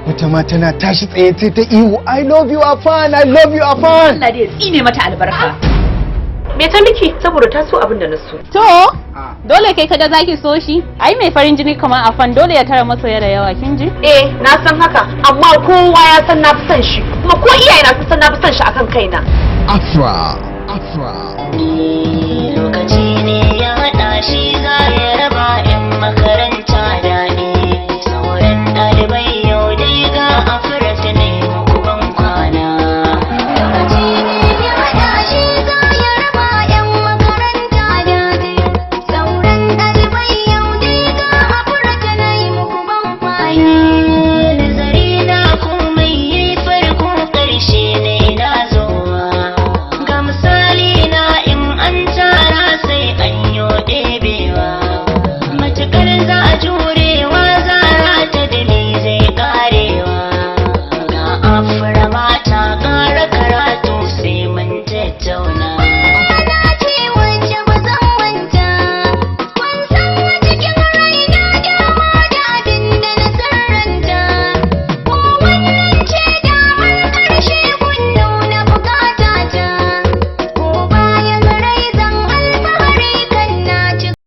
wata ma tana tashi tsaye sai ta ihu I love you Afan, I love you Afan. Allah dai tsine mata albarka. Me ta miki saboda ta so abin da na so. To, dole kai kada zaki so shi. Ai mai farin jini kamar Afan dole ya tara masoya da yawa kin ji? Na san haka, amma kowa ya san na fi son shi. Kuma ko iyaye na san na fi son shi akan kaina. Afra. Lokaci ne ya haɗa shi za ya raba 'yan makaranta da